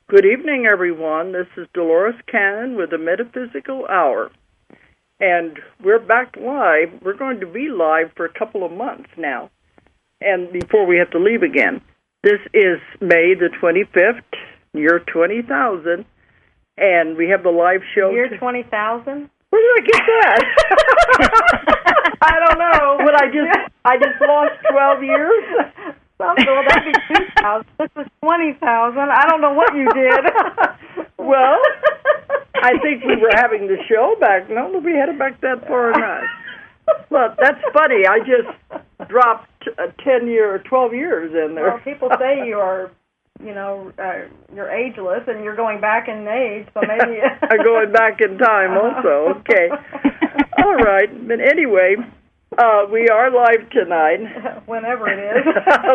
Good evening, everyone. This is Dolores Cannon with the Metaphysical Hour. And we're back live. We're going to be live for a couple of months now, and before we have to leave again. This is May the 25th, year 20,000, and we have the live show. Year 20,000? Where did I get that? I don't know. But I just lost 12 years. Well, that'd be 2,000. This is 20,000. I don't know what you did. Well, I think we were having the show back. No, we had it back that far or not. Well, that's funny. I just dropped 12 years in there. Well, people say you're ageless and you're going back in age, so maybe... I'm going back in time also. Okay. All right. But anyway... we are live tonight. Whenever it is.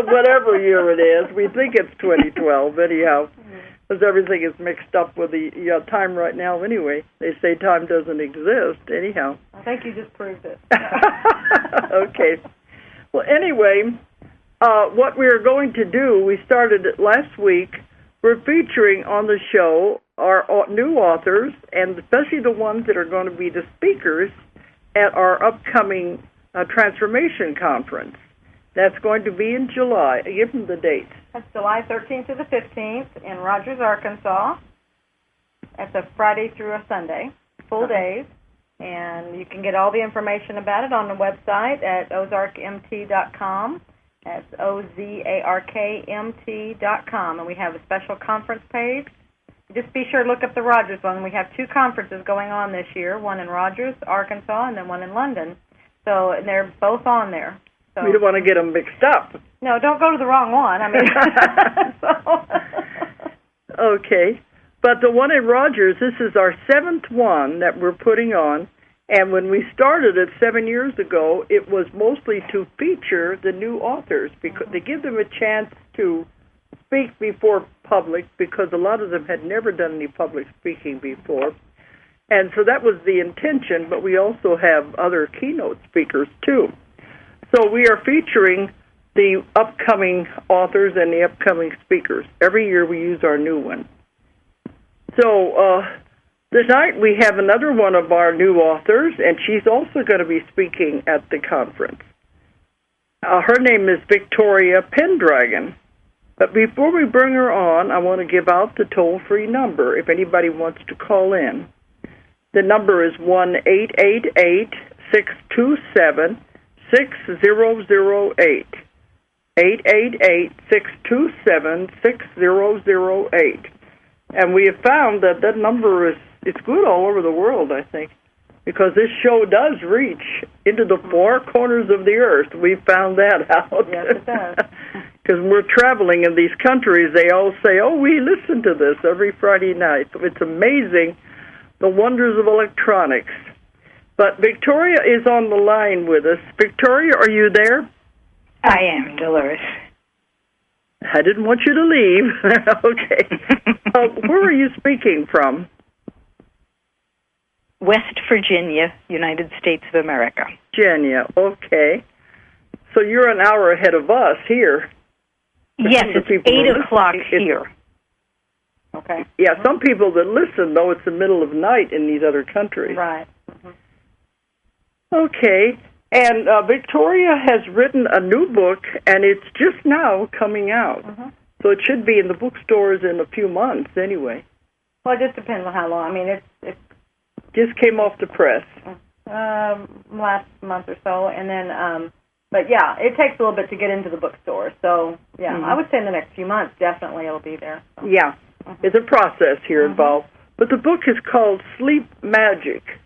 Whatever year it is. We think it's 2012, anyhow, because everything is mixed up with the time right now anyway. They say time doesn't exist, anyhow. I think you just proved it. Okay. Well, anyway, what we're going to do, we started it last week. We're featuring on the show our new authors, and especially the ones that are going to be the speakers at our upcoming Transformation Conference. That's going to be in July. Give them the dates. That's July 13th to the 15th in Rogers, Arkansas. That's a Friday through a Sunday, full days. And you can get all the information about it on the website at ozarkmt.com. That's OZARKMT.com. And we have a special conference page. Just be sure to look up the Rogers one. We have two conferences going on this year, one in Rogers, Arkansas, and then one in London. So they're both on there. So, we don't want to get them mixed up. No, don't go to the wrong one. I mean, Okay. But the one in Rogers, this is our 7th one that we're putting on. And when we started it 7 years ago, it was mostly to feature the new authors, because they give them a chance to speak before public, because a lot of them had never done any public speaking before. And so that was the intention, but we also have other keynote speakers, too. So we are featuring the upcoming authors and the upcoming speakers. Every year we use our new one. So tonight we have another one of our new authors, and she's also going to be speaking at the conference. Her name is Victoria Pendragon. But before we bring her on, I want to give out the toll-free number if anybody wants to call in. The number is 1-888-627-6008. 888-627-6008. And we have found that number it's good all over the world, I think, because this show does reach into the four corners of the earth. We found that out. Yes, it does. Because we're traveling in these countries, they all say, oh, we listen to this every Friday night. It's amazing, the wonders of electronics. But Victoria is on the line with us. Victoria, are you there? I am, Dolores. I didn't want you to leave. Okay. Where are you speaking from? West Virginia, United States of America. Virginia, okay. So you're an hour ahead of us here. Yes, it's 8 o'clock here. Okay. Yeah, some people that listen, though, it's the middle of night in these other countries. Right. Okay. And Victoria has written a new book, and it's just now coming out. So it should be in the bookstores in a few months anyway. Well, it just depends on how long. I mean, it's just came off the press. Last month or so, and then, but yeah, it takes a little bit to get into the bookstore. So, yeah, I would say in the next few months, definitely it'll be there. So. Yeah, it's a process here involved. But the book is called Sleep Magic,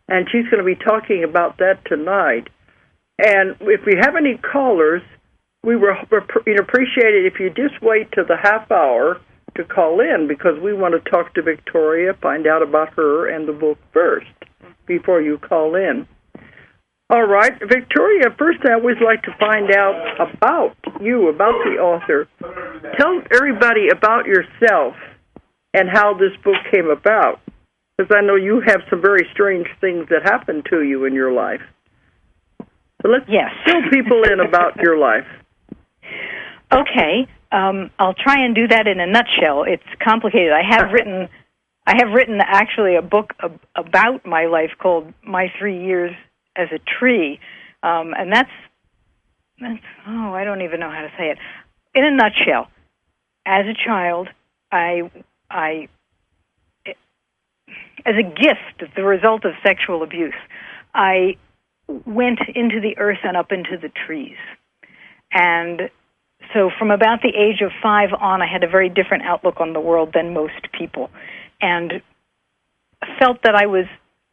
and she's going to be talking about that tonight. And if we have any callers, we would appreciate it if you just wait till the half hour to call in, because we want to talk to Victoria, find out about her and the book first before you call in. All right, Victoria, first I always like to find out about you, about the author. Tell everybody about yourself and how this book came about, because I know you have some very strange things that happened to you in your life. So let's fill people in about your life. Okay, I'll try and do that in a nutshell. It's complicated. I have written actually a book about my life called My 3 Years as a Tree, and that's I don't even know how to say it. In a nutshell, as a child, I as a gift, the result of sexual abuse, I went into the earth and up into the trees. And so from about the age of 5 on, I had a very different outlook on the world than most people, and felt that I was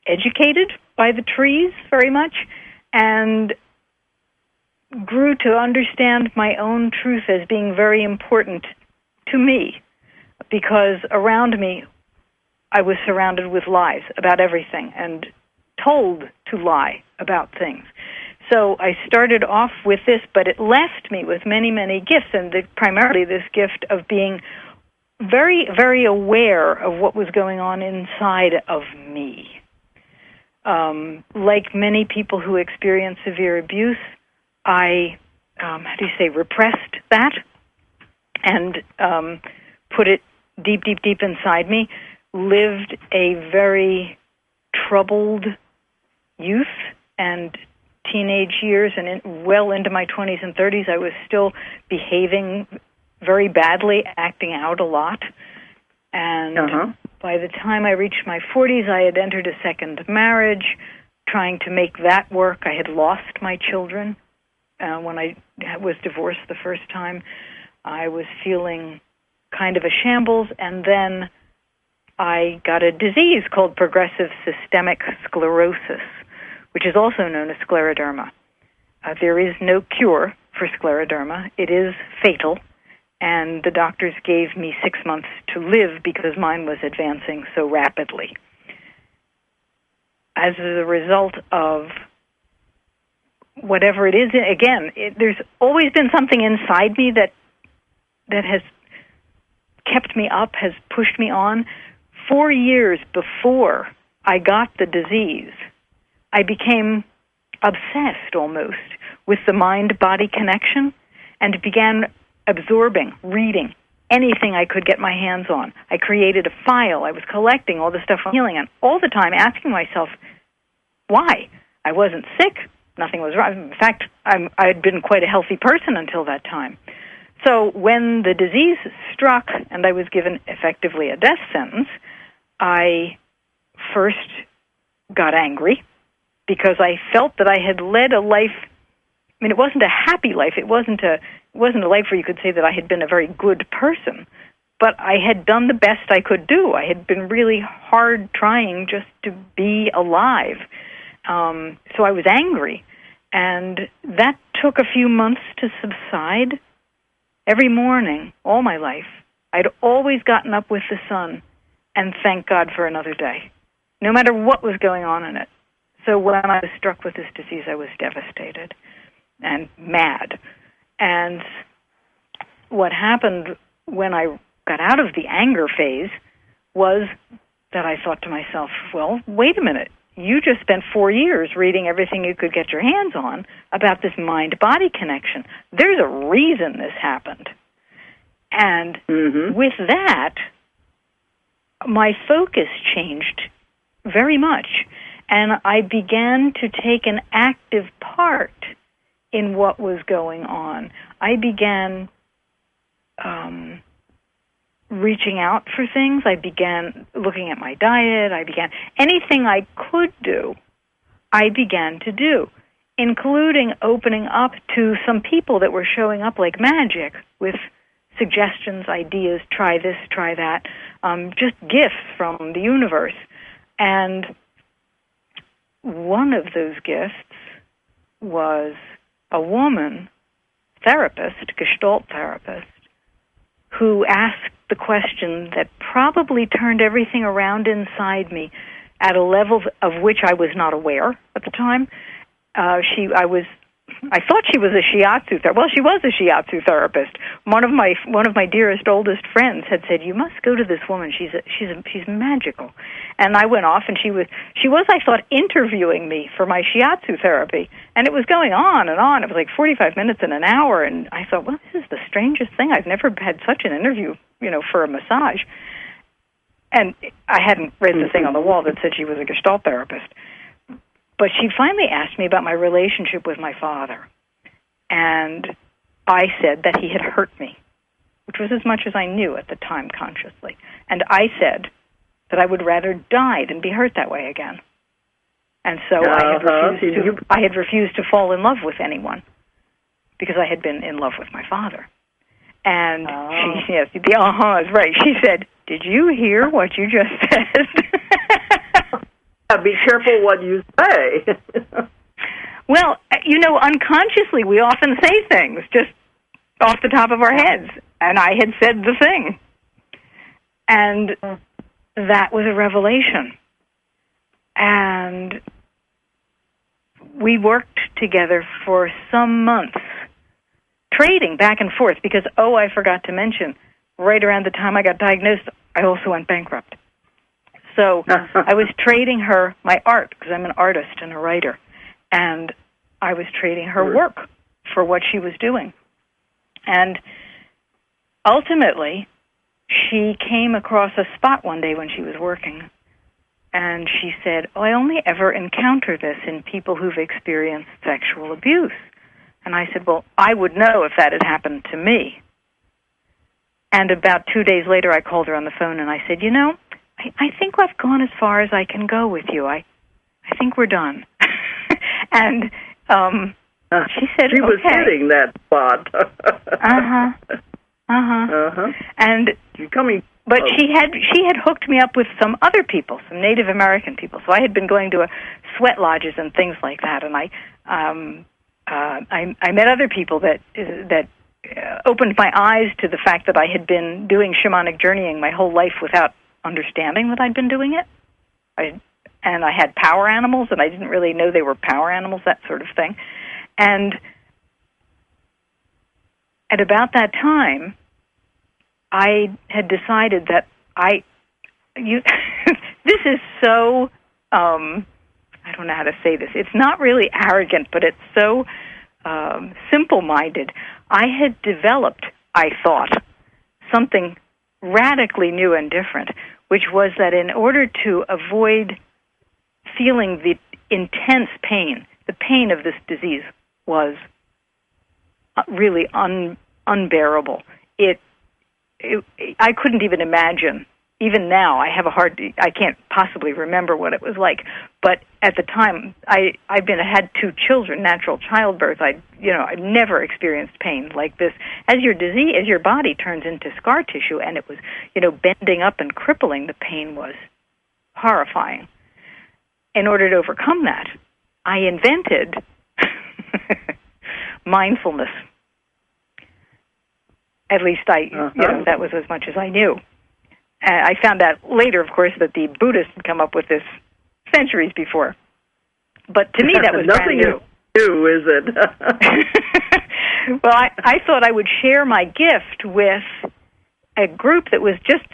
educated by the trees very much, and grew to understand my own truth as being very important to me, because around me I was surrounded with lies about everything and told to lie about things. So I started off with this, but it left me with many, many gifts, and primarily this gift of being very, very aware of what was going on inside of me. Like many people who experience severe abuse, I, repressed that and put it deep, deep, deep inside me. Lived a very troubled youth and teenage years, and well into my 20s and 30s, I was still behaving very badly, acting out a lot. And by the time I reached my 40s, I had entered a second marriage, trying to make that work. I had lost my children when I was divorced the first time. I was feeling kind of a shambles, and then I got a disease called progressive systemic sclerosis, which is also known as scleroderma. There is no cure for scleroderma. It is fatal, and the doctors gave me 6 months to live because mine was advancing so rapidly. As a result of whatever it is, again, there's always been something inside me that has kept me up, has pushed me on. 4 years before I got the disease, I became obsessed almost with the mind-body connection and began absorbing, reading anything I could get my hands on. I created a file. I was collecting all the stuff on healing, and all the time asking myself, why? I wasn't sick. Nothing was wrong. In fact, I had been quite a healthy person until that time. So when the disease struck and I was given effectively a death sentence, I first got angry because I felt that I had led a life. I mean, it wasn't a happy life. It wasn't a life where you could say that I had been a very good person, but I had done the best I could do. I had been really hard trying just to be alive. So I was angry, and that took a few months to subside. Every morning, all my life, I'd always gotten up with the sun and thank God for another day, no matter what was going on in it. So when I was struck with this disease, I was devastated and mad. And what happened when I got out of the anger phase was that I thought to myself, well, wait a minute. You just spent 4 years reading everything you could get your hands on about this mind-body connection. There's a reason this happened. And with that, my focus changed very much. And I began to take an active part in what was going on. I began reaching out for things. I began looking at my diet. I began anything I could do, I began to do, including opening up to some people that were showing up like magic with suggestions, ideas, try this, try that, just gifts from the universe. And one of those gifts was a woman, therapist, Gestalt therapist, who asked the question that probably turned everything around inside me at a level of which I was not aware at the time. I was I thought she was a shiatsu therapist. Well, she was a shiatsu therapist. One of my dearest, oldest friends had said, "You must go to this woman. She's magical." And I went off, and she was I thought interviewing me for my shiatsu therapy, and it was going on and on. It was like 45 minutes and an hour, and I thought, well, this is the strangest thing. I've never had such an interview, for a massage. And I hadn't read the thing on the wall that said she was a Gestalt therapist. But she finally asked me about my relationship with my father. And I said that he had hurt me, which was as much as I knew at the time consciously. And I said that I would rather die than be hurt that way again. And so I had refused to fall in love with anyone because I had been in love with my father. And she, yes, the is right. She said, "Did you hear what you just said?" Be careful what you say. Well, unconsciously we often say things just off the top of our heads. And I had said the thing. And that was a revelation. And we worked together for some months, trading back and forth, because, I forgot to mention, right around the time I got diagnosed, I also went bankrupt. So I was trading her my art, because I'm an artist and a writer, and I was trading her work for what she was doing. And ultimately, she came across a spot one day when she was working, and she said, I only ever encounter this in people who've experienced sexual abuse. And I said, well, I would know if that had happened to me. And about 2 days later, I called her on the phone, and I said, I think I've gone as far as I can go with you. I think we're done. And she said, she was hitting that spot. And but she had hooked me up with some other people, some Native American people. So I had been going to sweat lodges and things like that, and I met other people that opened my eyes to the fact that I had been doing shamanic journeying my whole life without understanding that I'd been doing it. And I had power animals, and I didn't really know they were power animals, that sort of thing. And at about that time, I had decided that this is so, I don't know how to say this. It's not really arrogant, but it's so simple-minded. I had developed, I thought, something radically new and different, which was that in order to avoid feeling the intense pain, the pain of this disease was really unbearable. I couldn't even imagine. Even now, I can't possibly remember what it was like. But at the time, I had 2 children, natural childbirth. I'd never experienced pain like this. As your body turns into scar tissue, and it was, bending up and crippling, the pain was horrifying. In order to overcome that, I invented mindfulness. At least that was as much as I knew. I found out later, of course, that the Buddhists had come up with this centuries before. But to me, that was nothing brand new, is it? Well, I thought I would share my gift with a group that was just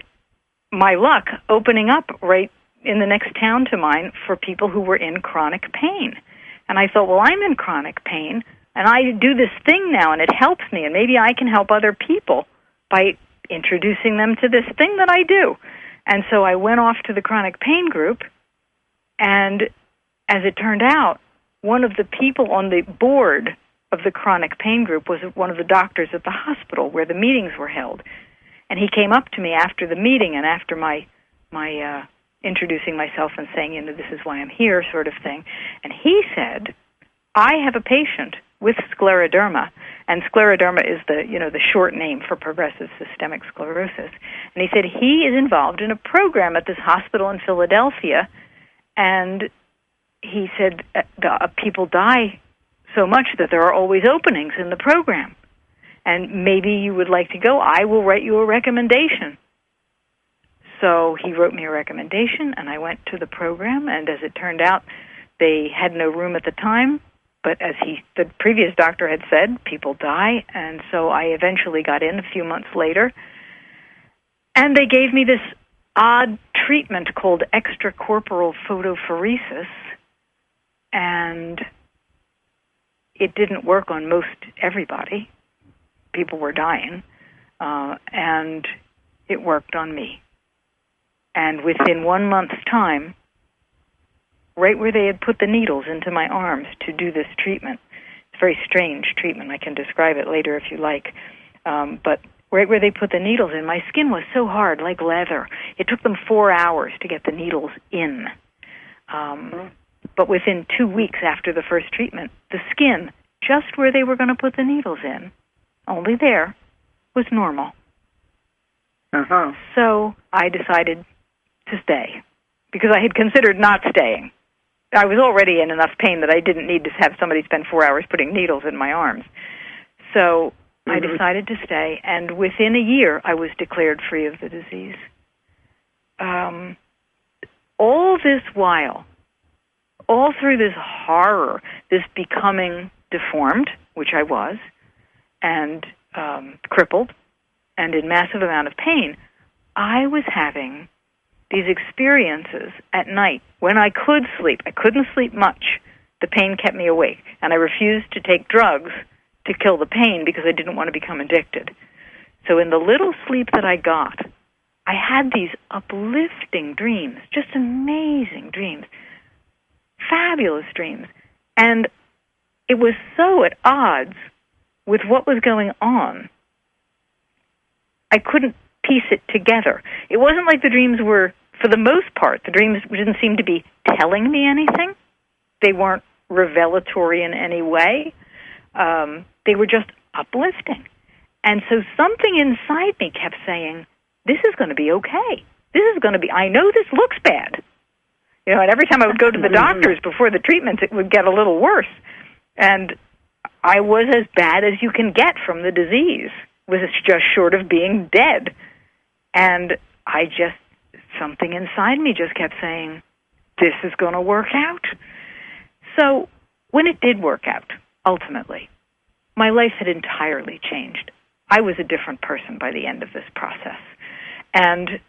my luck opening up right in the next town to mine for people who were in chronic pain. And I thought, well, I'm in chronic pain, and I do this thing now, and it helps me, and maybe I can help other people by introducing them to this thing that I do. And so I went off to the chronic pain group, and as it turned out, one of the people on the board of the chronic pain group was one of the doctors at the hospital where the meetings were held. And he came up to me after the meeting and after my introducing myself and saying, this is why I'm here, sort of thing. And he said, I have a patient with scleroderma, and scleroderma is the short name for progressive systemic sclerosis. And he said he is involved in a program at this hospital in Philadelphia, and he said people die so much that there are always openings in the program, and maybe you would like to go. I will write you a recommendation. So he wrote me a recommendation, and I went to the program, and as it turned out, they had no room at the time. But as the previous doctor had said, people die, and so I eventually got in a few months later. And they gave me this odd treatment called Extracorporeal Photophoresis, and it didn't work on most everybody. People were dying, and it worked on me. And within 1 month's time, right where they had put the needles into my arms to do this treatment, it's a very strange treatment. I can describe it later if you like. But right where they put the needles in, my skin was so hard, like leather. It took them 4 hours to get the needles in. But within 2 weeks after the first treatment, the skin, just where they were going to put the needles in, only there, was normal. So I decided to stay, because I had considered not staying. I was already in enough pain that I didn't need to have somebody spend 4 hours putting needles in my arms. So I decided to stay, and within a year, I was declared free of the disease. All this while, all through this horror, this becoming deformed, which I was, and crippled, and in massive amount of pain, I was having these experiences at night when I could sleep. I couldn't sleep much. The pain kept me awake, and I refused to take drugs to kill the pain because I didn't want to become addicted. So in the little sleep that I got, I had these uplifting dreams, just amazing dreams, fabulous dreams. And it was so at odds with what was going on, I couldn't piece it together. It wasn't like the dreams were, for the most part, the dreams didn't seem to be telling me anything. They weren't revelatory in any way. They were just uplifting. And so something inside me kept saying, this is going to be okay. This is going to be, I know this looks bad. You know, and every time I would go to the doctors before the treatments, it would get a little worse. And I was as bad as you can get from the disease, was just short of being dead. And something inside me just kept saying, this is going to work out. So when it did work out, ultimately, my life had entirely changed. I was a different person by the end of this process. And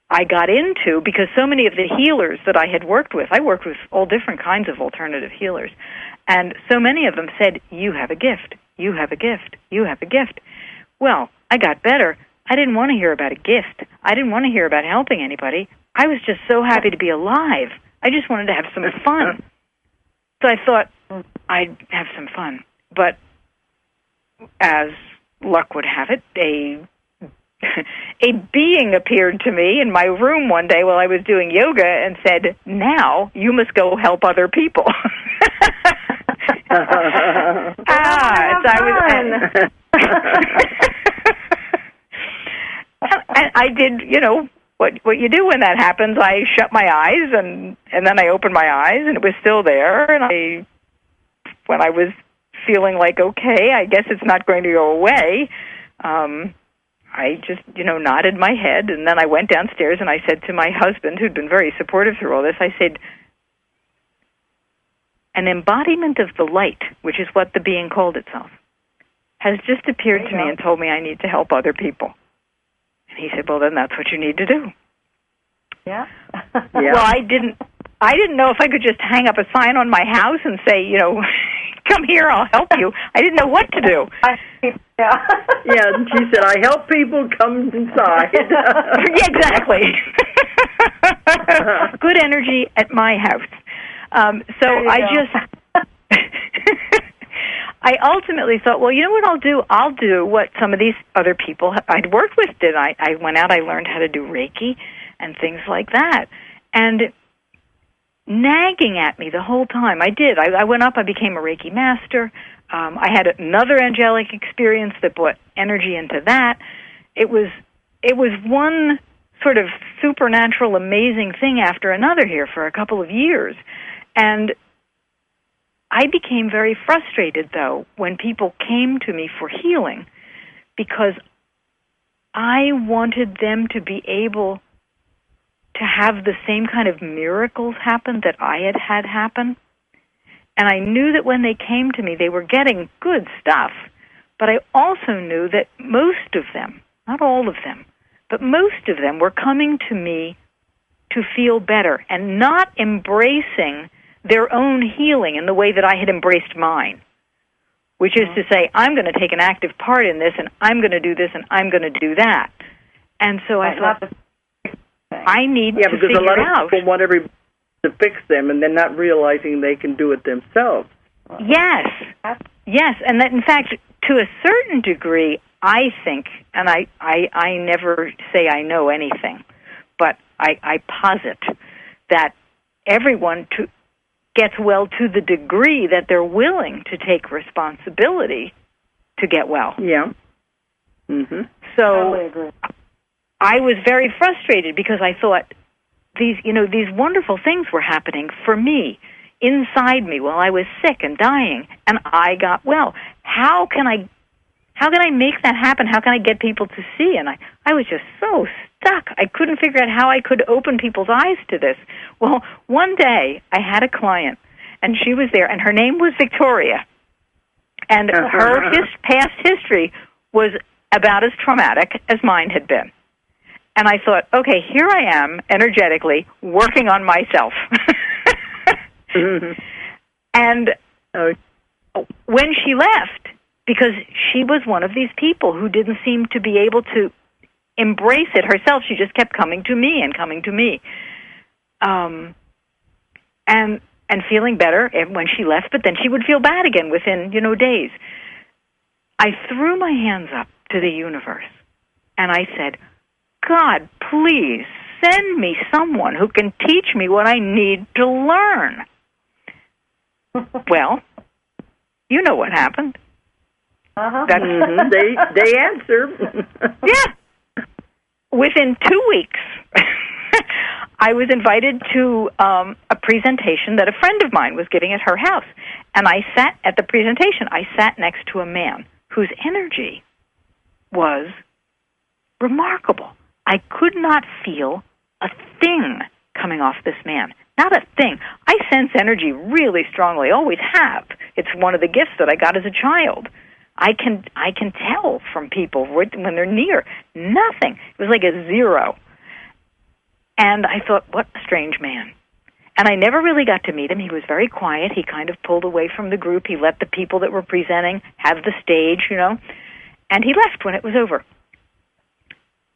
I got into, because so many of the healers that I had worked with, I worked with all different kinds of alternative healers, and so many of them said, you have a gift, you have a gift, you have a gift. Well, I got better. I didn't want to hear about a gift. I didn't want to hear about helping anybody. I was just so happy to be alive. I just wanted to have some fun. So I thought I'd have some fun. But as luck would have it, a being appeared to me in my room one day while I was doing yoga and said, now you must go help other people. I did, what you do when that happens. I shut my eyes and then I opened my eyes and it was still there. And when I was feeling like, okay, I guess it's not going to go away, I just, nodded my head, and then I went downstairs and I said to my husband, who'd been very supportive through all this, I said, an embodiment of the light, which is what the being called itself, has just appeared to me and told me I need to help other people. And he said, well, then that's what you need to do. Yeah. Well, I didn't know if I could just hang up a sign on my house and say, come here, I'll help you. I didn't know what to do. Yeah, and she said, I help people, come inside. Yeah, exactly. Good energy at my house. So I ultimately thought, well, you know what I'll do? I'll do what some of these other people I'd worked with did. I went out, I learned how to do Reiki and things like that. And nagging at me the whole time. I did. I went up, I became a Reiki Master. I had another angelic experience that brought energy into that. It was one sort of supernatural, amazing thing after another here for a couple of years. And I became very frustrated, though, when people came to me for healing, because I wanted them to be able to have the same kind of miracles happen that I had had happen. And I knew that when they came to me, they were getting good stuff. But I also knew that most of them, not all of them, but most of them were coming to me to feel better and not embracing their own healing in the way that I had embraced mine, which is to say, I'm going to take an active part in this, and I'm going to do this, and I'm going to do that. And so I thought, I need to figure out. Yeah, because a lot of people want everybody to fix them, and they're not realizing they can do it themselves. Yes, yes, and that, in fact, to a certain degree, I think, and I never say I know anything, but I posit that everyone gets well to the degree that they're willing to take responsibility to get well. Yeah. Mm-hmm. So totally agree. I was very frustrated because I thought these wonderful things were happening for me, inside me, while I was sick and dying, and I got well. How can I make that happen? How can I get people to see? And I was just so stuck. I couldn't figure out how I could open people's eyes to this. Well, one day I had a client, and she was there, and her name was Victoria. And her past history was about as traumatic as mine had been. And I thought, okay, here I am, energetically, working on myself. Mm-hmm. And when she left, because she was one of these people who didn't seem to be able to embrace it herself, she just kept coming to me and coming to me, and feeling better when she left. But then she would feel bad again within days. I threw my hands up to the universe, and I said, God, please send me someone who can teach me what I need to learn. Well, you know what happened. Uh-huh. They answer. Yeah. Within 2 weeks, I was invited to a presentation that a friend of mine was giving at her house. And I sat at the presentation. I sat next to a man whose energy was remarkable. I could not feel a thing coming off this man. Not a thing. I sense energy really strongly, always have. It's one of the gifts that I got as a child. I can tell from people when they're near. Nothing. It was like a zero. And I thought, what a strange man. And I never really got to meet him. He was very quiet. He kind of pulled away from the group. He let the people that were presenting have the stage, and he left when it was over.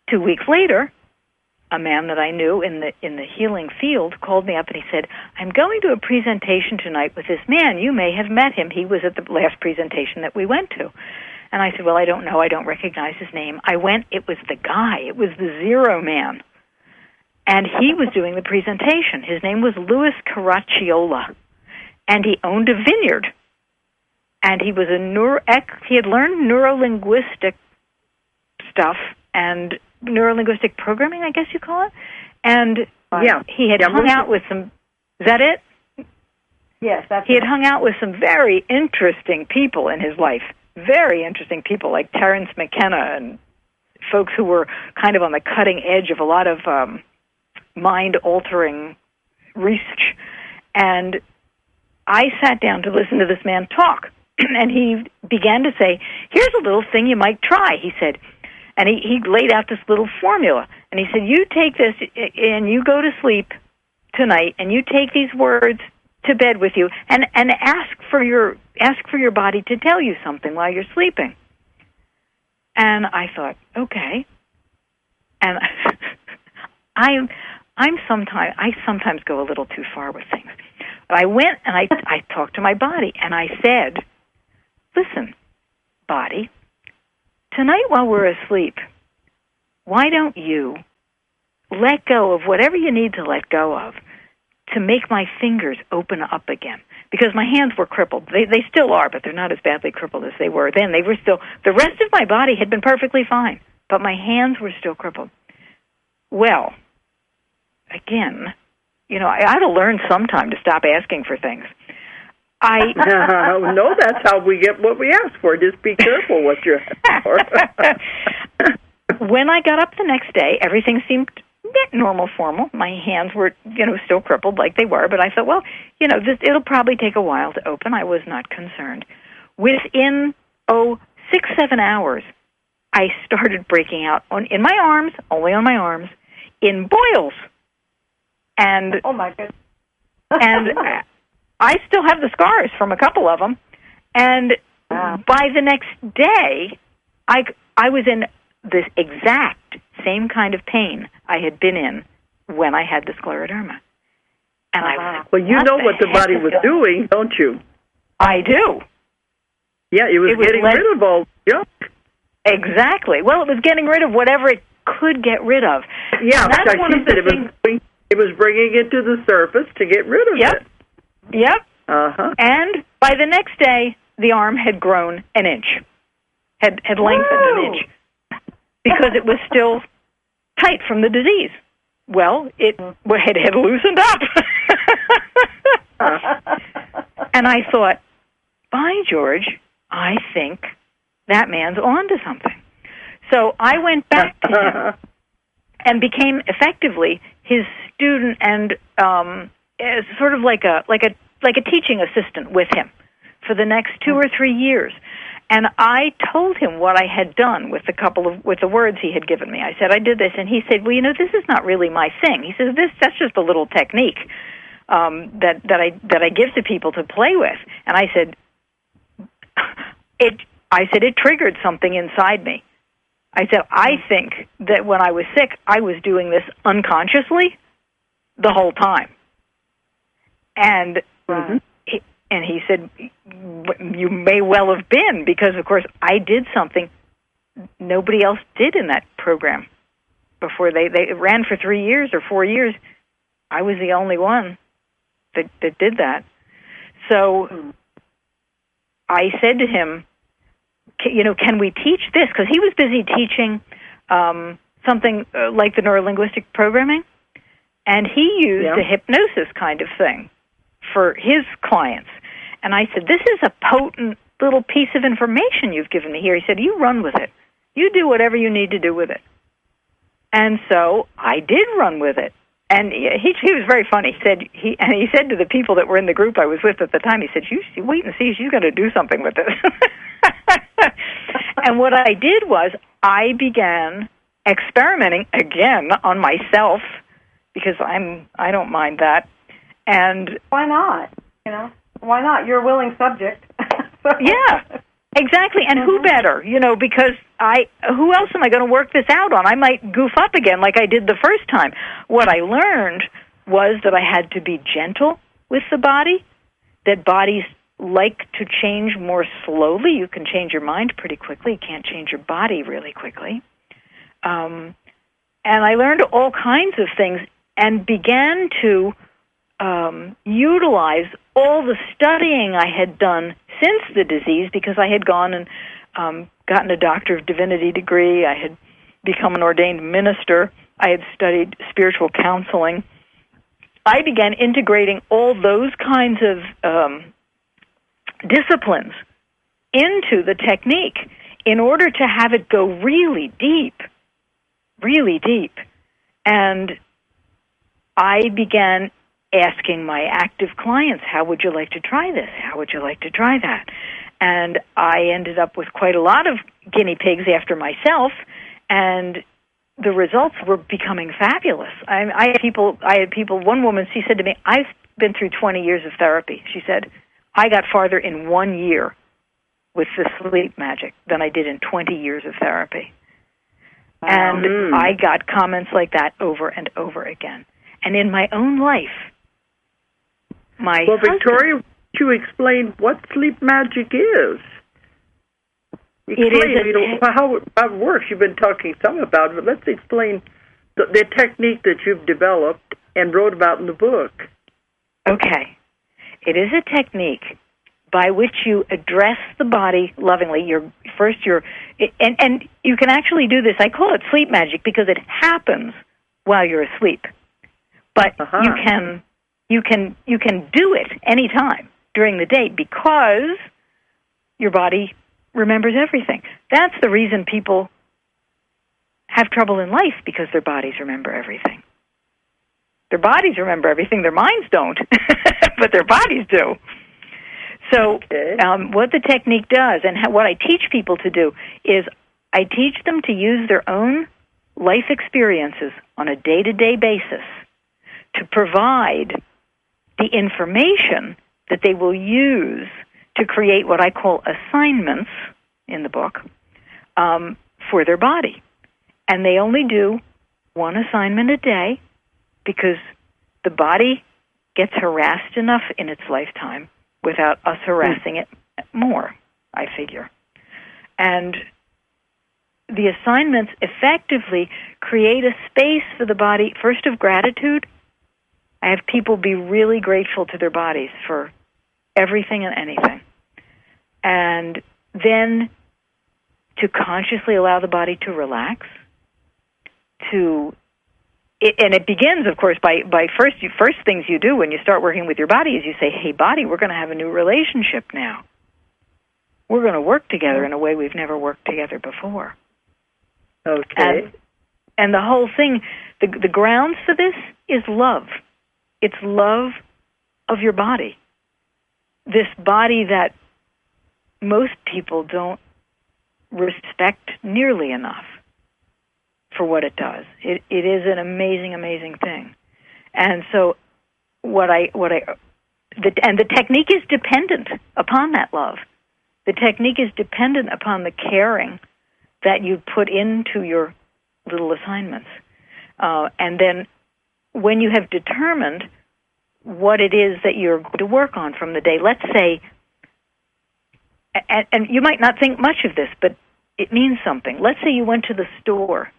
2 weeks later, a man that I knew in the healing field called me up and he said, I'm going to a presentation tonight with this man. You may have met him. He was at the last presentation that we went to. And I said, well, I don't know. I don't recognize his name. I went. It was the guy. It was the Zero Man. And he was doing the presentation. His name was Louis Caracciola. And he owned a vineyard. And he was he had learned neuro-linguistic stuff and neuro-linguistic programming, I guess you call it. And he had hung out with some, is that it? Yes, that's He had hung out with some very interesting people in his life. Very interesting people like Terence McKenna and folks who were kind of on the cutting edge of a lot of mind-altering research. And I sat down to listen to this man talk. And he began to say, here's a little thing you might try, he said. And he laid out this little formula. And he said, you take this and you go to sleep tonight and you take these words to bed with you and ask for your body to tell you something while you're sleeping. And I thought, okay. And I sometimes go a little too far with things. But I went and I talked to my body and I said, listen, body, tonight while we're asleep, why don't you let go of whatever you need to let go of to make my fingers open up again? Because my hands were crippled. They still are, but they're not as badly crippled as they were then. They were still, the rest of my body had been perfectly fine, but my hands were still crippled. Well, again, I ought to learn sometime to stop asking for things. No, that's how we get what we ask for. Just be careful what you're asking for. When I got up the next day, everything seemed normal formal. My hands were, still crippled like they were, but I thought, well, it'll probably take a while to open. I was not concerned. Within, 6-7 hours, I started breaking out in my arms, only on my arms, in boils. And oh my goodness. and I still have the scars from a couple of them. And by the next day, I was in this exact same kind of pain I had been in when I had the scleroderma. And I was like, well, you know what the body was doing, don't you? I do. Yeah, it was getting rid of all junk. Exactly. Well, it was getting rid of whatever it could get rid of. Yeah, that's one of the things. It was bringing it to the surface to get rid of it. Yep. Uh-huh. And by the next day, the arm had grown an inch, had lengthened an inch, because it was still tight from the disease. Well, it had loosened up. And I thought, by George, I think that man's on to something. So I went back to him and became effectively his student and sort of like a teaching assistant with him for the next 2 or 3 years. And I told him what I had done with the words he had given me. I said, I did this, and he said, well, this is not really my thing. He says, that's just a little technique that I give to people to play with. And I said, it triggered something inside me. I said, I think that when I was sick, I was doing this unconsciously the whole time. And he said, you may well have been, because, of course, I did something nobody else did in that program. Before they ran for 3 years or 4 years, I was the only one that did that. So I said to him, can we teach this? Because he was busy teaching something like the neurolinguistic programming, and he used a hypnosis kind of thing for his clients. And I said, this is a potent little piece of information you've given me here. He said, you run with it. You do whatever you need to do with it. And so I did run with it. And he was very funny. He said to the people that were in the group I was with at the time, he said, you wait and see, she's going to do something with this. And what I did was I began experimenting again on myself, because I don't mind that. And why not? Why not? You're a willing subject. Yeah, exactly. And who better? Because who else am I going to work this out on? I might goof up again like I did the first time. What I learned was that I had to be gentle with the body, that bodies like to change more slowly. You can change your mind pretty quickly. You can't change your body really quickly. And I learned all kinds of things and began to utilize all the studying I had done since the disease, because I had gone and gotten a Doctor of Divinity degree. I had become an ordained minister. I had studied spiritual counseling. I began integrating all those kinds of disciplines into the technique in order to have it go really deep. And I began asking my active clients, how would you like to try this? How would you like to try that? And I ended up with quite a lot of guinea pigs after myself, and the results were becoming fabulous. I had people, one woman, she said to me, I've been through 20 years of therapy. She said, I got farther in 1 year with the sleep magic than I did in 20 years of therapy. And I got comments like that over and over again. And in my own life, Victoria, would you explain what sleep magic is? Explain how it works. You've been talking some about it, but let's explain the technique that you've developed and wrote about in the book. Okay. It is a technique by which you address the body lovingly. And you can actually do this. I call it sleep magic because it happens while you're asleep. But you can do it anytime during the day because your body remembers everything. That's the reason people have trouble in life, because their bodies remember everything. Their bodies remember everything. Their minds don't, but their bodies do. So what the technique does, and what I teach people to do, is I teach them to use their own life experiences on a day-to-day basis to provide the information that they will use to create what I call assignments in the book for their body. And they only do one assignment a day because the body gets harassed enough in its lifetime without us harassing it more, I figure. And the assignments effectively create a space for the body, first of gratitude. I have people be really grateful to their bodies for everything and anything. And then to consciously allow the body to relax, and it begins, of course, by first things you do when you start working with your body is you say, hey, body, we're going to have a new relationship now. We're going to work together in a way we've never worked together before. Okay. And the whole thing, the grounds for this is love. It's love of your body. This body that most people don't respect nearly enough for what it does. It is an amazing, amazing thing. And so the technique is dependent upon that love. The technique is dependent upon the caring that you put into your little assignments. And then when you have determined what it is that you're going to work on from the day, let's say, and you might not think much of this, but it means something. Let's say you went to the store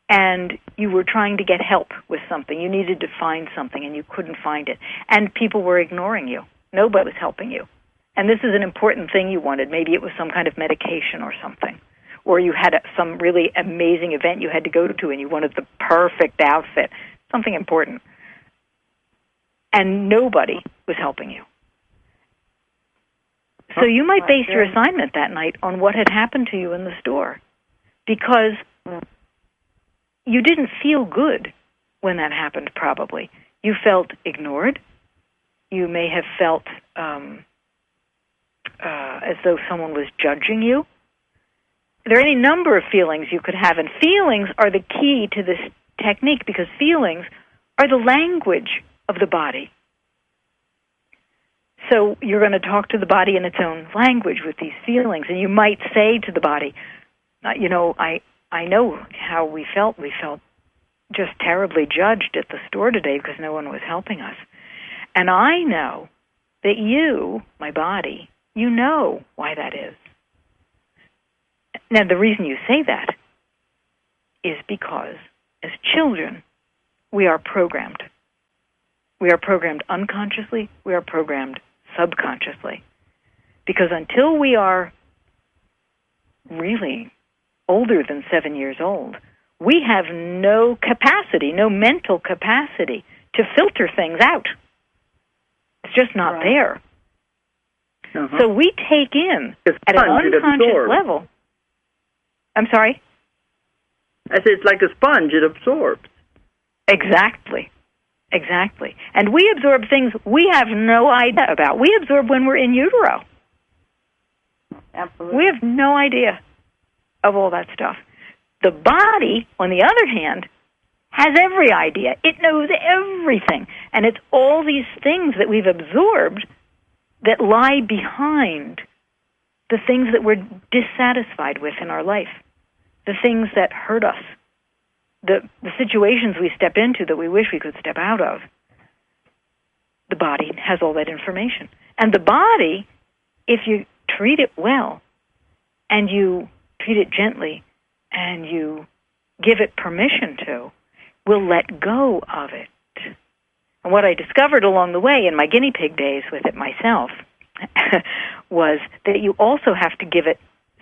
and you were trying to get help with something. You needed to find something and you couldn't find it. And people were ignoring you. Nobody was helping you. And this is an important thing you wanted. Maybe it was some kind of medication or something. Or you had some really amazing event you had to go to and you wanted the perfect outfit, something important. And nobody was helping you. So you might base your assignment that night on what had happened to you in the store, because you didn't feel good when that happened, probably. You felt ignored. You may have felt as though someone was judging you. There are any number of feelings you could have, and feelings are the key to this technique because feelings are the language of the body. So you're going to talk to the body in its own language with these feelings, and you might say to the body, I know how we felt. We felt just terribly judged at the store today because no one was helping us. And I know that you, my body, you know why that is. Now, the reason you say that is because as children, we are programmed. We are programmed unconsciously. We are programmed subconsciously. Because until we are really older than 7 years old, we have no capacity, no mental capacity to filter things out. It's just not there. Uh-huh. So we take in at an unconscious level. I'm sorry? I said it's like a sponge. It absorbs. Exactly. Exactly. And we absorb things we have no idea about. We absorb when we're in utero. Absolutely. We have no idea of all that stuff. The body, on the other hand, has every idea. It knows everything. And it's all these things that we've absorbed that lie behind the things that we're dissatisfied with in our life, the things that hurt us, the situations we step into that we wish we could step out of. The body has all that information. And the body, if you treat it well, and you treat it gently, and you give it permission to, will let go of it. And what I discovered along the way in my guinea pig days with it myself was that you also have to give it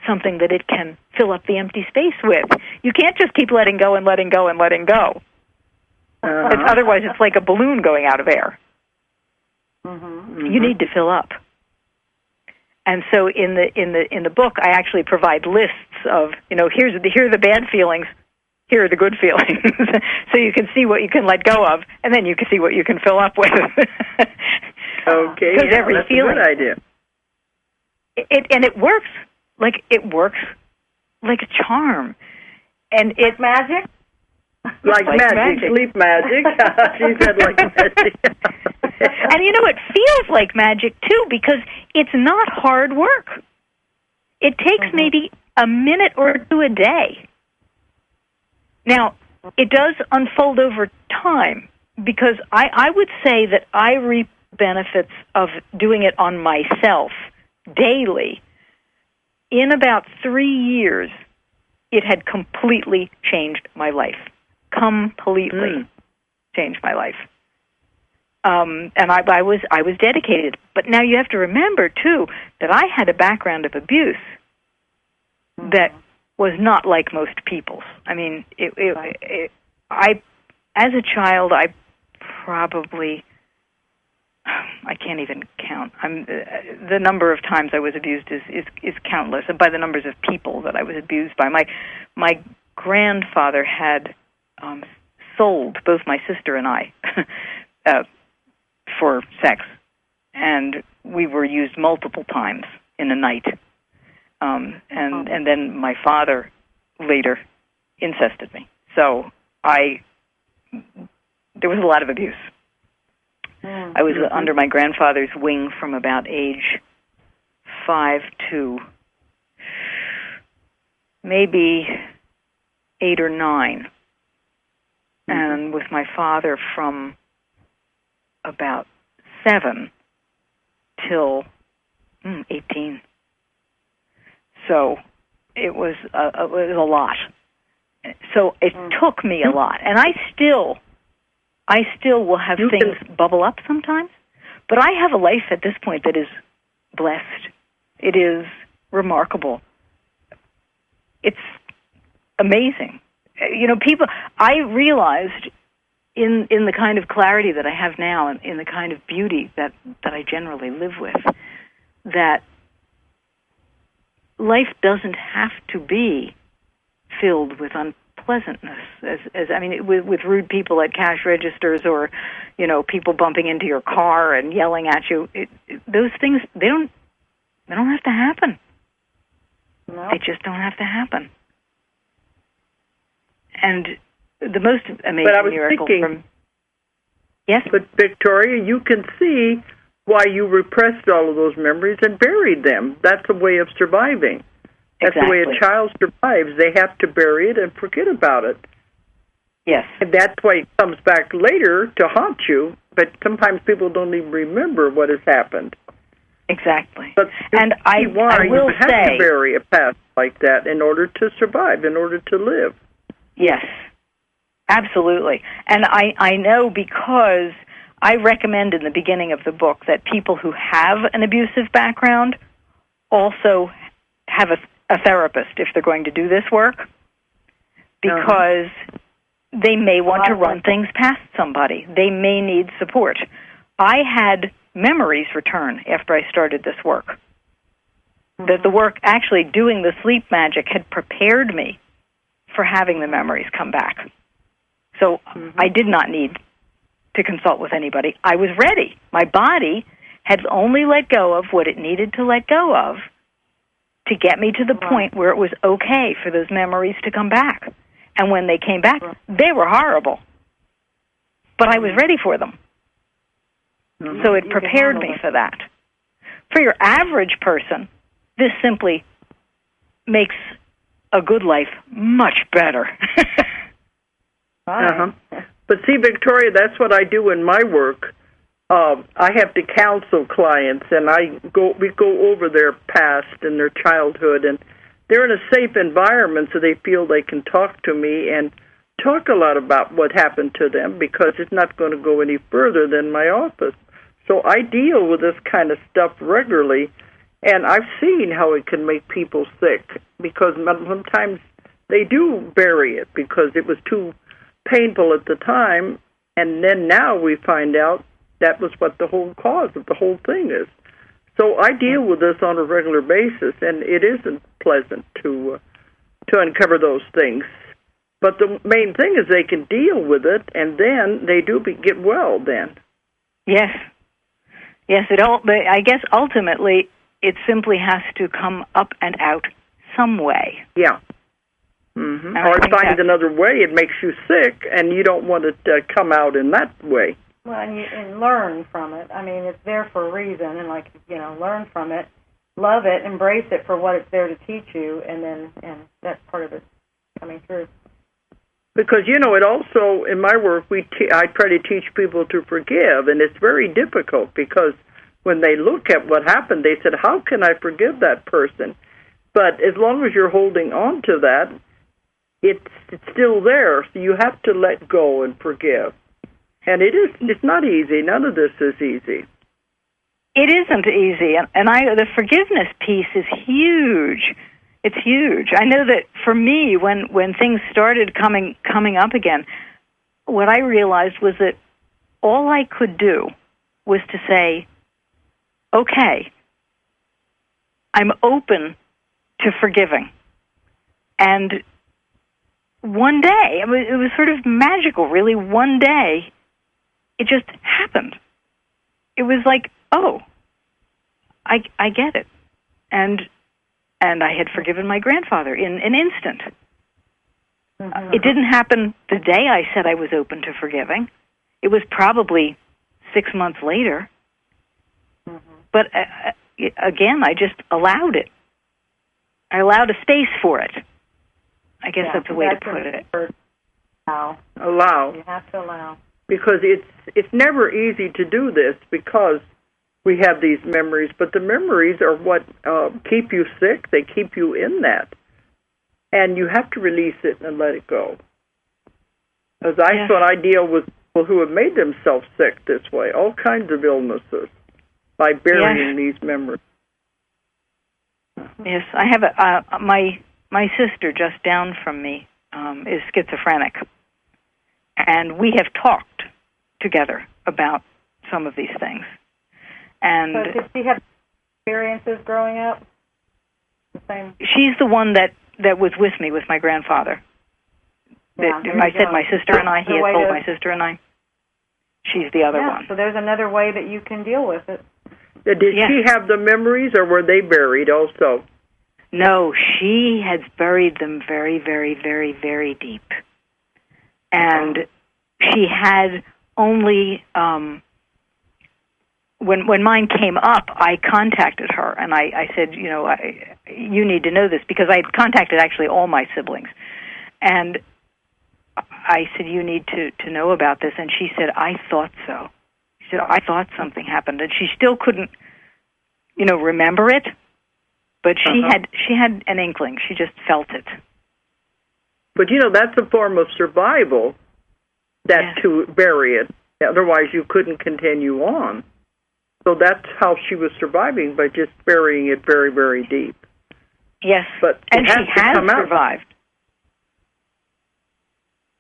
something that it can fill up the empty space with. You can't just keep letting go and letting go and letting go. Otherwise, it's like a balloon going out of air. Mm-hmm. You need to fill up. And so in the book, I actually provide lists of, here are the bad feelings. here are the good feelings, so you can see what you can let go of, and then you can see what you can fill up with. Okay, yeah, that's feeling, a good idea. It works like a charm, and it's magic. Like magic, sleep magic. She said like magic. And it feels like magic too, because it's not hard work. It takes maybe a minute or two a day. Now, it does unfold over time, because I would say that I reap benefits of doing it on myself daily. In about 3 years, it had completely changed my life. Completely changed my life. And I was dedicated. But now you have to remember, too, that I had a background of abuse that was not like most people's. I mean, as a child, I can't even count. The number of times I was abused is countless, and by the numbers of people that I was abused by. My grandfather had sold both my sister and I for sex, and we were used multiple times in a night. And then my father later incested me. So there was a lot of abuse. I was under my grandfather's wing from about age 5 to maybe 8 or 9. And with my father from about 7 till 18. So it was a lot. So it took me a lot, and I still will have things bubble up sometimes. But I have a life at this point that is blessed. It is remarkable. It's amazing. People. I realized in the kind of clarity that I have now, and in the kind of beauty that I generally live with, that life doesn't have to be filled with unpleasantness, with rude people at cash registers, or people bumping into your car and yelling at you. Those things, they don't have to happen. No. They just don't have to happen. And the most amazing miracle yes, but Victoria, you can see why you repressed all of those memories and buried them. That's a way of surviving. That's the way a child survives. They have to bury it and forget about it. Yes. And that's why it comes back later to haunt you, but sometimes people don't even remember what has happened. Exactly. But and I will you have to bury a past like that in order to survive, in order to live. Yes, absolutely. And I know, because I recommend in the beginning of the book that people who have an abusive background also have a therapist if they're going to do this work, because they may want to run things past somebody. They may need support. I had memories return after I started this work. That the work, actually doing the sleep magic, had prepared me for having the memories come back. So I did not need to consult with anybody. I was ready. My body had only let go of what it needed to let go of to get me to the point where it was okay for those memories to come back. And when they came back, they were horrible. But I was ready for them. So it prepared me for that. For your average person, this simply makes a good life much better. But see, Victoria, that's what I do in my work. I have to counsel clients, and we go over their past and their childhood, and they're in a safe environment, so they feel they can talk to me and talk a lot about what happened to them, because it's not going to go any further than my office. So I deal with this kind of stuff regularly, and I've seen how it can make people sick, because sometimes they do bury it because it was too painful at the time, and then now we find out that was what the whole cause of the whole thing is. So I deal with this on a regular basis, and it isn't pleasant to uncover those things. But the main thing is they can deal with it, and then they do get well then. Yes. Yes, I guess ultimately it simply has to come up and out some way. Yeah. Mm-hmm. Or it finds another way. It makes you sick, and you don't want it to come out in that way. Well, and learn from it. I mean, it's there for a reason, and learn from it, love it, embrace it for what it's there to teach you, and that's part of it coming through. Because, it also, in my work, I try to teach people to forgive, and it's very difficult because when they look at what happened, they said, how can I forgive that person? But as long as you're holding on to that, it's still there, so you have to let go and forgive. And it's not easy. None of this is easy. It isn't easy, and the forgiveness piece is huge. It's huge. I know that for me, when things started coming up again, what I realized was that all I could do was to say, okay, I'm open to forgiving. And one day, it was sort of magical, really. One day, it just happened. It was like, oh, I get it. And I had forgiven my grandfather in an instant. Mm-hmm. It didn't happen the day I said I was open to forgiving. It was probably 6 months later. Mm-hmm. But again, I just allowed it. I allowed a space for it. I guess that's a way to put it. Allow. You have to allow. Because it's never easy to do this because we have these memories, but the memories are what keep you sick. They keep you in that. And you have to release it and let it go. As I thought, I deal with people who have made themselves sick this way, all kinds of illnesses, by burying these memories. Yes, I have my sister just down from me is schizophrenic, and we have talked together about some of these things. And so did she have experiences growing up? The same. She's the one that was with me with my grandfather. Yeah, I said my sister and I. He had told my sister and I. She's the other one. So there's another way that you can deal with it. Did she have the memories, or were they buried also? No, she has buried them very, very, very, very deep. And she had only, when mine came up, I contacted her, and I said, you need to know this, because I had contacted actually all my siblings. And I said, you need to know about this. And she said, I thought so. She said, I thought something happened. And she still couldn't, remember it. But she had an inkling. She just felt it. But, that's a form of survival, to bury it. Otherwise, you couldn't continue on. So that's how she was surviving, by just burying it very, very deep. Yes, but and she has survived.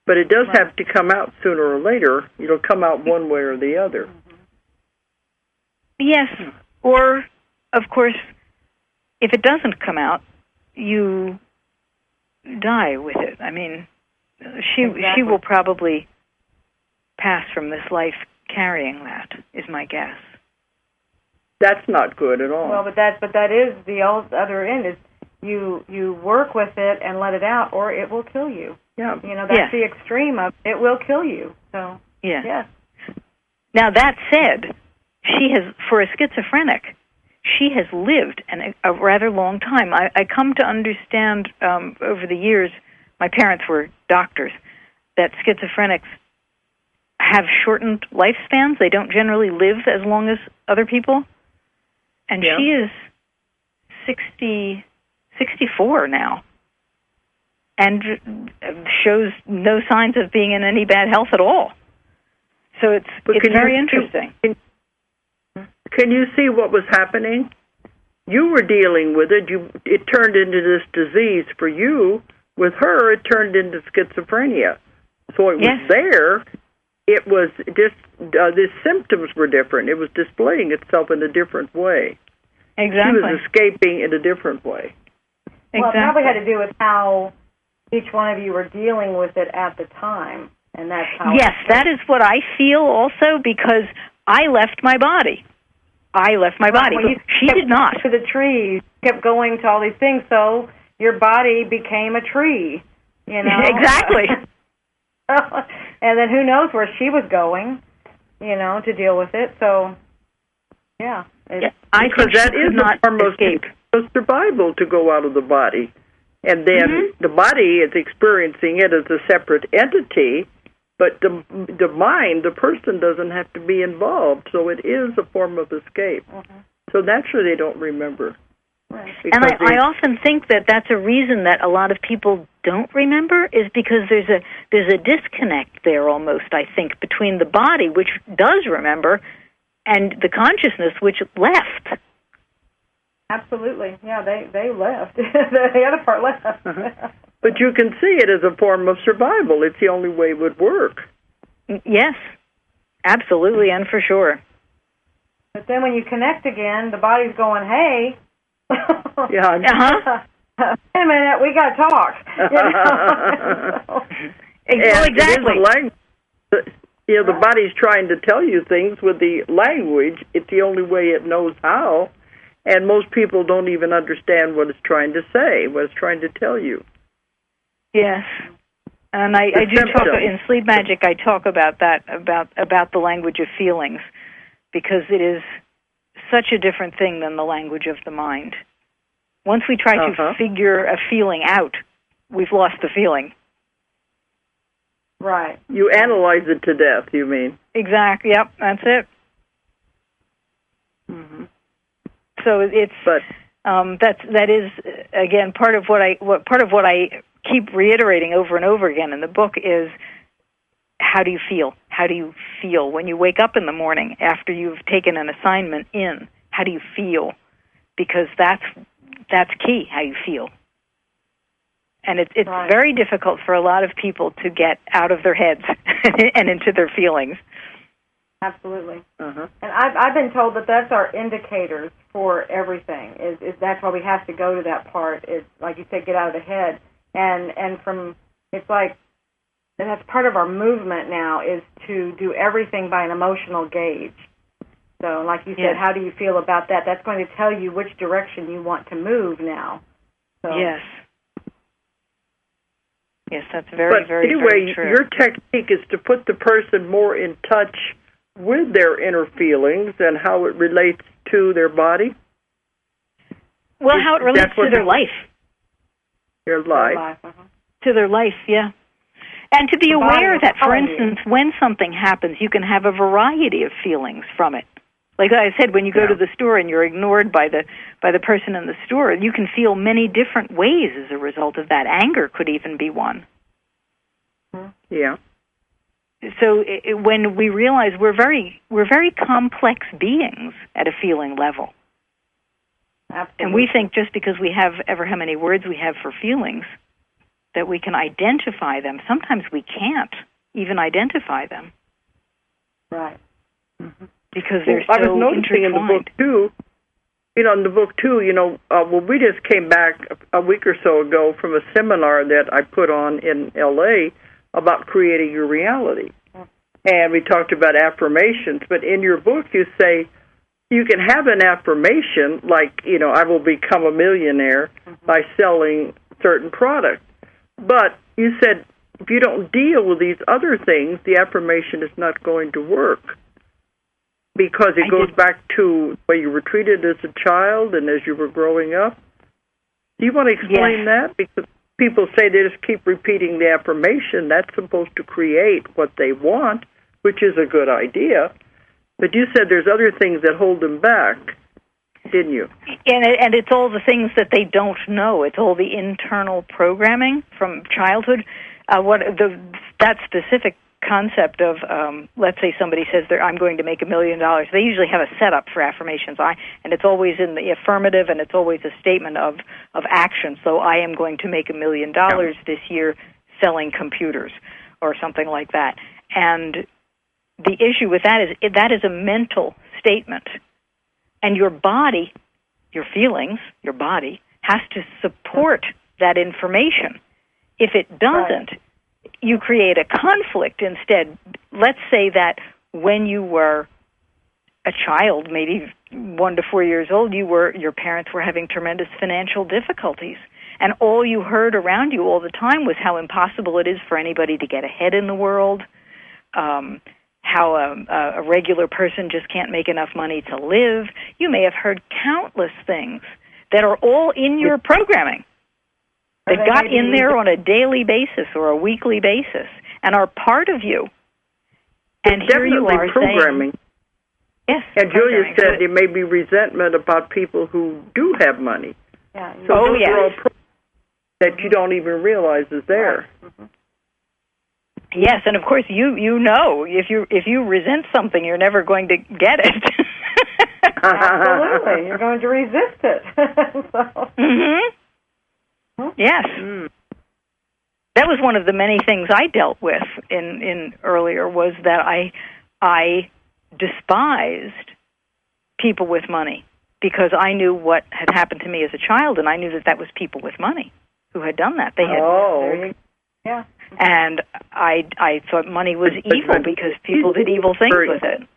But it does have to come out sooner or later. It'll come out one way or the other. Yes, or, of course, if it doesn't come out, you die with it. I mean, she will probably pass from this life carrying that, is my guess. That's not good at all. Well, but that is the other end, is you work with it and let it out, or it will kill you. Yeah. That's the extreme of it. Will kill you. So yes. Now that said, she has, for a schizophrenic, she has lived a rather long time. I come to understand over the years, my parents were doctors, that schizophrenics have shortened lifespans. They don't generally live as long as other people. And she is 64 now, and shows no signs of being in any bad health at all. So it's very interesting. Can you see what was happening? You were dealing with it. It turned into this disease for you. With her, it turned into schizophrenia. So it was there. It was just the symptoms were different. It was displaying itself in a different way. Exactly. She was escaping in a different way. Well, it probably had to do with how each one of you were dealing with it at the time, and that's how. Yes, that is what I feel also, because I left my body. Well, she did not. To the trees, kept going to all these things, so your body became a tree. You know exactly. And then who knows where she was going, to deal with it. So, yeah. I because think that is not a form escape. of survival to go out of the body. And then the body is experiencing it as a separate entity, but the mind, the person, doesn't have to be involved. So it is a form of escape. So naturally they don't remember. Right. And I often think that that's a reason that a lot of people don't remember, is because there's a disconnect there almost, I think, between the body, which does remember, and the consciousness, which left. Absolutely. Yeah, they left. The other part left. But you can see it as a form of survival. It's the only way it would work. Yes, absolutely, and for sure. But then when you connect again, the body's going, hey. Yeah. Wait a minute, we got to talk. Well, exactly. The body's trying to tell you things with the language. It's the only way it knows how. And most people don't even understand what it's trying to say, what it's trying to tell you. Yes. And I do talk in Sleep Magic. I talk about that, about the language of feelings, because it is such a different thing than the language of the mind. Once we try to figure a feeling out, we've lost the feeling. Right. You analyze it to death, you mean? Exactly. Yep, that's it. Mm-hmm. So that is again part of what I keep reiterating over and over again in the book is, how do you feel? How do you feel when you wake up in the morning after you've taken an assignment in? How do you feel? Because that's key, how you feel. And it's right. very difficult for a lot of people to get out of their heads and into their feelings. Absolutely. And I've been told that that's our indicators for everything. Is that's why we have to go to that part. Is, like you said, get out of the head. And from, it's like, and that's part of our movement now, is to do everything by an emotional gauge. So, like you said, how do you feel about that? That's going to tell you which direction you want to move now. So. Yes. Yes, that's very, very, anyway, very true. Your technique is to put the person more in touch with their inner feelings and how it relates to their body? Well, how it relates to their life. Their life. To their life, yeah. And to be aware that, for instance, when something happens, you can have a variety of feelings from it. Like I said, when you go to the store and you're ignored by the person in the store, you can feel many different ways as a result of that. Anger could even be one. Yeah. So when we realize we're very complex beings at a feeling level. Absolutely. And we think just because we have ever how many words we have for feelings that we can identify them. Sometimes we can't even identify them. Right. Mm-hmm. Because they're I so was noticing in the book, too, we just came back a week or so ago from a seminar that I put on in L.A. about creating your reality. And we talked about affirmations, but in your book you say you can have an affirmation like, I will become a millionaire by selling certain products. But you said if you don't deal with these other things, the affirmation is not going to work. Because it goes back to where you were treated as a child and as you were growing up. Do you want to explain that? Because people say they just keep repeating the affirmation. That's supposed to create what they want, which is a good idea. But you said there's other things that hold them back, didn't you? And it's all the things that they don't know. It's all the internal programming from childhood. That specific concept of, let's say somebody says I'm going to make $1 million. They usually have a setup for affirmations, and it's always in the affirmative, and it's always a statement of action. So I am going to make $1 million this year selling computers, or something like that. And the issue with that is a mental statement, and your body, your feelings, your body has to support that information. If it doesn't, you create a conflict instead. Let's say that when you were a child, maybe 1 to 4 years old, your parents were having tremendous financial difficulties, and all you heard around you all the time was how impossible it is for anybody to get ahead in the world, how a regular person just can't make enough money to live. You may have heard countless things that are all in your programming. They got in there on a daily basis or a weekly basis and are part of you. And here you are programming. Saying, yes. And Julia said there may be resentment about people who do have money. Yeah. So those are all that you don't even realize is there. Mm-hmm. Yes, and of course you know if you resent something, you're never going to get it. Absolutely, you're going to resist it. Yes, that was one of the many things I dealt with in earlier was that I despised people with money because I knew what had happened to me as a child, and I knew that was people with money who had done that. They had yeah. And I thought money was evil because people did evil things with it.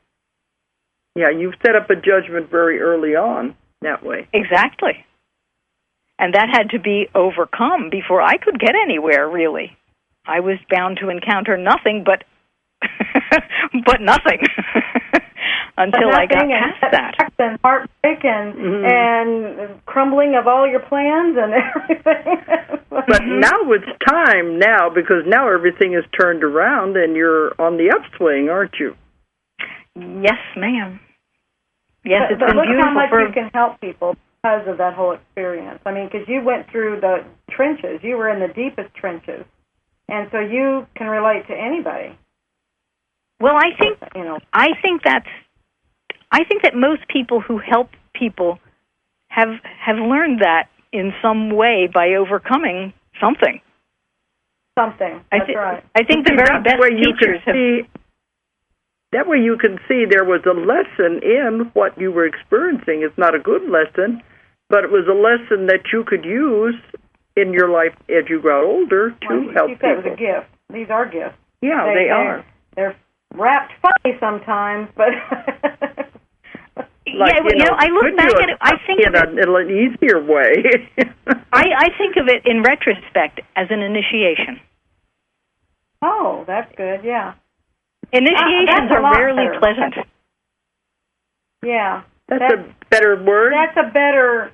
Yeah, you set up a judgment very early on that way. Exactly. And that had to be overcome before I could get anywhere, really. I was bound to encounter nothing but nothing until I got past that. And heartbreak and crumbling of all your plans and everything. But now it's time now, because now everything is turned around and you're on the upswing, aren't you? Yes, ma'am. Yes, it's been look beautiful. How much you can help people because of that whole experience. I mean, because you went through the trenches. You were in the deepest trenches. And so you can relate to anybody. Well, I think that most people who help people have learned that in some way by overcoming something. Something. That's right. I think the very best teachers have. That way you can see there was a lesson in what you were experiencing. It's not a good lesson, but it was a lesson that you could use in your life as you grow older to help people. It was a gift. These are gifts. Yeah, they are. They're wrapped funny sometimes, but... I look back at it, I think in an easier way. I think of it in retrospect as an initiation. Oh, that's good, yeah. Initiations are rarely pleasant. Yeah. That's a better word? That's a better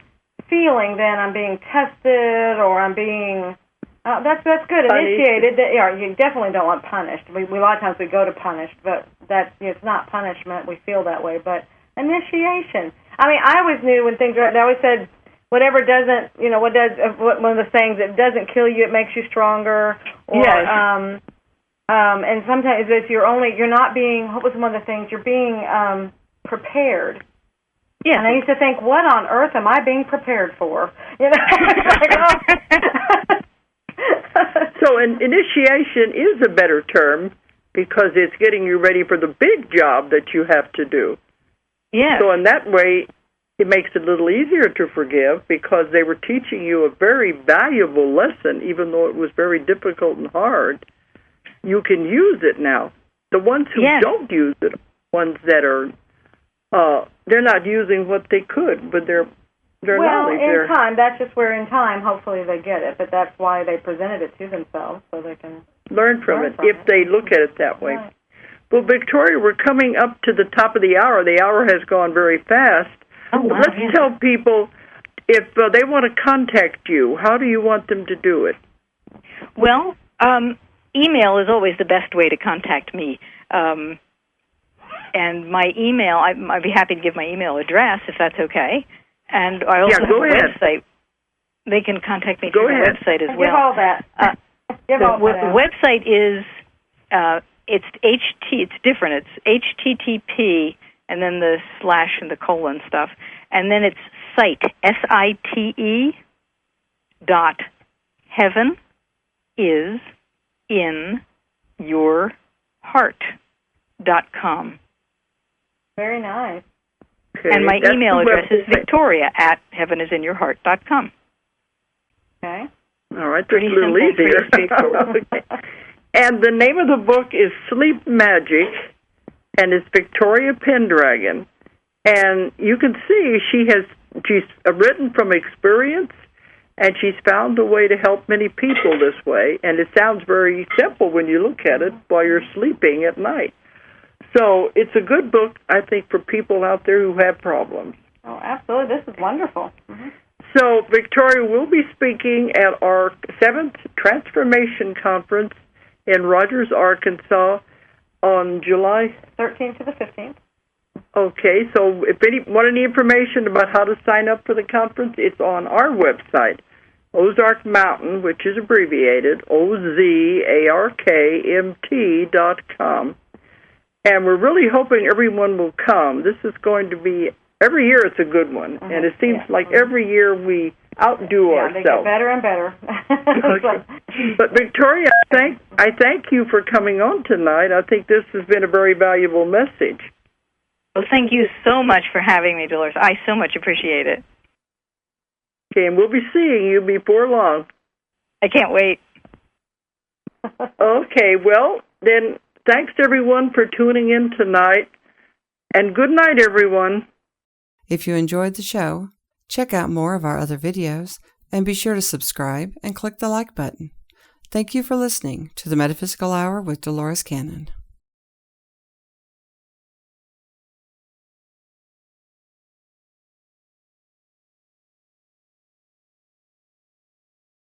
feeling than I'm being tested or I'm being... that's good. Initiated. You definitely don't want punished. We a lot of times we go to punished, but it's not punishment. We feel that way, but initiation. I mean, I always knew when things were... They always said, whatever doesn't, one of the sayings, it doesn't kill you, it makes you stronger. Or, yes. And sometimes if you're not being, what was one of the things? You're being prepared. Yeah. And I used to think, what on earth am I being prepared for? So an initiation is a better term because it's getting you ready for the big job that you have to do. Yeah. So in that way, it makes it a little easier to forgive because they were teaching you a very valuable lesson, even though it was very difficult and hard. You can use it now. The ones who don't use it, ones that are, they're not using what they could, but their knowledge. Well, in time, that's just where in time, hopefully they get it, but that's why they presented it to themselves, so they can learn from it if they look at it that way. Right. Well, Victoria, we're coming up to the top of the hour. The hour has gone very fast. Oh, wow, Let's tell people, if they want to contact you, how do you want them to do it? Well, email is always the best way to contact me. And my email, I'd be happy to give my email address if that's okay. And I also have a website. They can contact me through the website as well. Give all that. The website is, it's different. It's HTTP and then the slash and the colon stuff. And then it's site, SITE .heaven is in your heart.com. Very nice. Okay, and my email address is Victoria @heavenisinyourheart.com. Okay. All right, that's Pretty a little simple, easier. pretty straightforward. Okay. And the name of the book is Sleep Magic, and it's Victoria Pendragon. And you can see she's written from experience, and she's found a way to help many people this way. And it sounds very simple when you look at it while you're sleeping at night. So it's a good book, I think, for people out there who have problems. Oh, absolutely. This is wonderful. Mm-hmm. So Victoria will be speaking at our 7th Transformation Conference in Rogers, Arkansas on July 13th to the 15th. Okay, so if you want any information about how to sign up for the conference, it's on our website, Ozark Mountain, which is abbreviated, OZARKMT.com. And we're really hoping everyone will come. This is going to be, every year it's a good one, and it seems like every year we outdo ourselves. They get better and better. Okay. But Victoria, I thank you for coming on tonight. I think this has been a very valuable message. Well, thank you so much for having me, Dolores. I so much appreciate it. Okay, and we'll be seeing you before long. I can't wait. Okay, well, then thanks everyone for tuning in tonight, and good night, everyone. If you enjoyed the show, check out more of our other videos, and be sure to subscribe and click the like button. Thank you for listening to the Metaphysical Hour with Dolores Cannon.